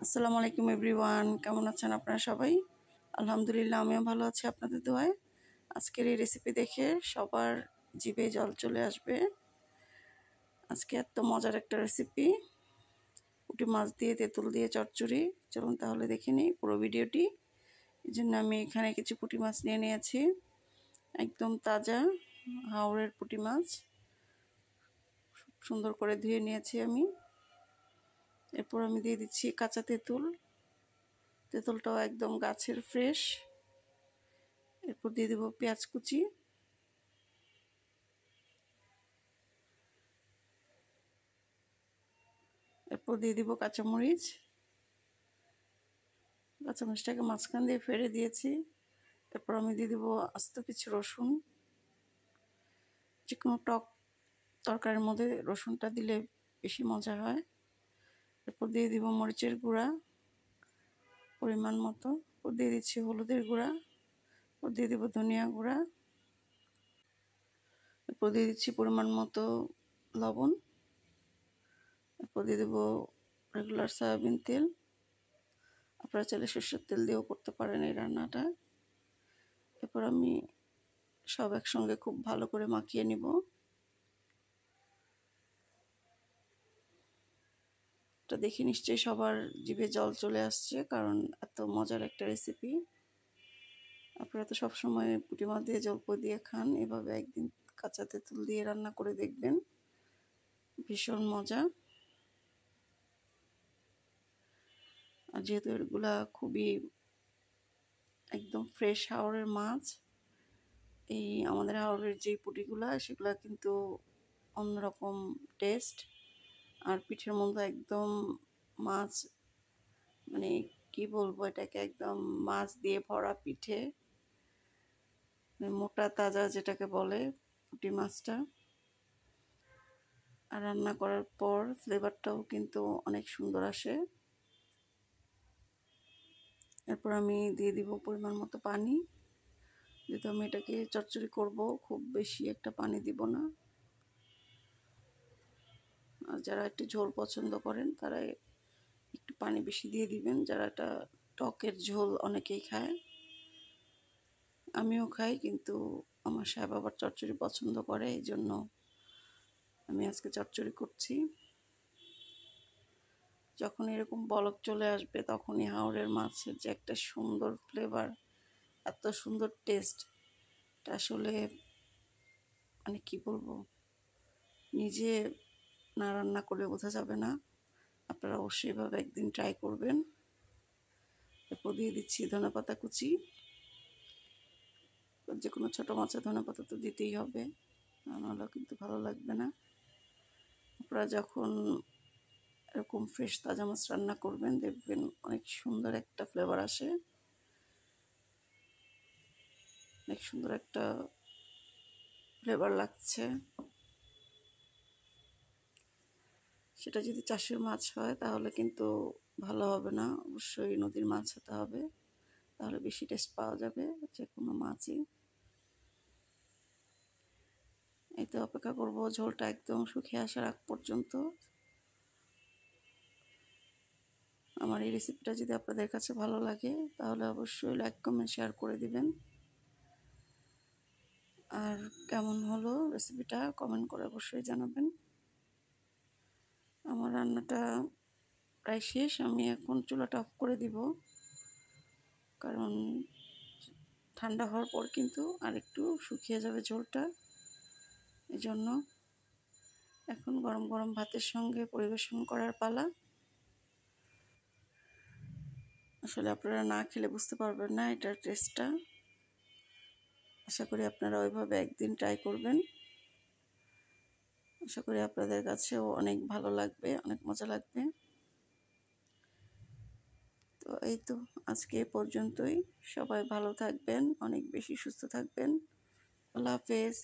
আসসালামু আলাইকুম এভরিওয়ান, কেমন আছেন আপনারা সবাই? আলহামদুলিল্লাহ, আমিও ভালো আছি আপনাদের দোয়ায়। আজকের এই রেসিপি দেখে সবার জিভে জল চলে আসবে। আজকে এত মজার একটা রেসিপি, পুঁটি মাছ দিয়ে তেঁতুল দিয়ে চচ্চড়ি। চলুন তাহলে দেখে নিই পুরো ভিডিওটি। এই জন্য আমি এখানে কিছু পুঁটি মাছ নিয়ে নিয়েছি, একদম তাজা হাওরের পুঁটি মাছ। সুন্দর করে ধুয়ে নিয়েছি আমি। এরপর আমি দিয়ে দিচ্ছি কাঁচা তেঁতুল। তেঁতুলটাও একদম গাছের ফ্রেশ। এরপর দিয়ে দেবো পেঁয়াজ কুচি, এরপর দিয়ে দিব কাঁচামরিচ। কাঁচামরিচটাকে মাঝখান দিয়ে ফেড়ে দিয়েছি। এরপর আমি দিয়ে দিব আস্ত কিছু রসুন। যে কোনো টক তরকারির মধ্যে রসুনটা দিলে বেশি মজা হয়। এরপর দিয়ে দিব মরিচের গুঁড়া পরিমাণ মতো। এরপর দিয়ে দিচ্ছি হলুদের গুঁড়া। এরপর দিয়ে দিব ধনিয়া গুঁড়া। এরপর দিয়ে দিচ্ছি পরিমাণ মতো লবণ। এরপর দিয়ে দেবো রেগুলার সয়াবিন তেল। আপনারা চাইলে সরষের তেল দিয়েও করতে পারেন এই রান্নাটা। এরপর আমি সব একসঙ্গে খুব ভালো করে মাখিয়ে নিব। এটা দেখে নিশ্চয়ই সবার জিভে জল চলে আসছে, কারণ এত মজার একটা রেসিপি। আপনারা তো সবসময় পুঁটি মাছ দিয়ে জল্প দিয়ে খান, এভাবে একদিন কাঁচা তেঁতুল দিয়ে রান্না করে দেখবেন, ভীষণ মজা। আর যেহেতু এগুলা খুবই একদম ফ্রেশ হাওরের মাছ, এই আমাদের হাওরের যে পুঁটিগুলা সেগুলা কিন্তু অন্যরকম টেস্ট। আর পিঠের মধ্যে একদম মাছ, মানে কি বলবো, এটাকে একদম মাছ দিয়ে ভরা পিঠে, মোটা তাজা যেটাকে বলে পুঁটি মাছটা। আর রান্না করার পর ফ্লেভারটাও কিন্তু অনেক সুন্দর আসে। এরপর আমি দিয়ে দিব পরিমাণ মতো পানি। যেহেতু আমি এটাকে চচ্চড়ি করব, খুব বেশি একটা পানি দিব না। আর যারা একটু ঝোল পছন্দ করেন তারা একটু পানি বেশি দিয়ে দিবেন। যারা এটা টকের ঝোল অনেকেই খায়, আমিও খাই, কিন্তু আমার সাহেব আবার চচ্চড়ি পছন্দ করে, এই জন্য আমি আজকে চচ্চড়ি করছি। যখন এরকম বলক চলে আসবে তখনই হাওরের মাছের যে একটা সুন্দর ফ্লেভার, এত সুন্দর টেস্ট, এটা আসলে মানে কি বলবো, নিজে না রান্না করলে বোঝা যাবে না। আপনারা অবশ্যই এভাবে একদিন ট্রাই করবেন। এরপর দিয়ে দিচ্ছি ধনেপাতা কুচি। যে কোনো ছোটো মাছে ধনেপাতা তো দিতেই হবে, নাহলে কিন্তু ভালো লাগবে না। আপনারা যখন এরকম ফ্রেশ তাজা মাছ রান্না করবেন দেখবেন অনেক সুন্দর একটা ফ্লেভার আসে, অনেক সুন্দর একটা ফ্লেভার লাগছে। সেটা যদি চাষের মাছ হয় তাহলে কিন্তু ভালো হবে না, অবশ্যই নদীর মাছ হতে হবে, তাহলে বেশি টেস্ট পাওয়া যাবে যে কোনো মাছই। এই তো অপেক্ষা করবো ঝোলটা একদম শুকিয়ে আসার আগ পর্যন্ত। আমার এই রেসিপিটা যদি আপনাদের কাছে ভালো লাগে তাহলে অবশ্যই লাইক কমেন্ট শেয়ার করে দিবেন। আর কেমন হলো রেসিপিটা কমেন্ট করে অবশ্যই জানাবেন। আমার রান্নাটা প্রায় শেষ, আমি এখন চুলাটা অফ করে দিব, কারণ ঠান্ডা হওয়ার পর কিন্তু আর একটু শুকিয়ে যাবে ঝোলটা। এই জন্য এখন গরম গরম ভাতের সঙ্গে পরিবেশন করার পালা। আসলে আপনারা না খেলে বুঝতে পারবেন না এটার টেস্টটা। আশা করি আপনারা ওইভাবে একদিন ট্রাই করবেন। আশা করি আপনাদের কাছেও অনেক ভালো লাগবে, অনেক মজা লাগবে। তো এই তো আজকে এ পর্যন্তই। সবাই ভালো থাকবেন, অনেক বেশি সুস্থ থাকবেন। আল্লাহ হাফেজ।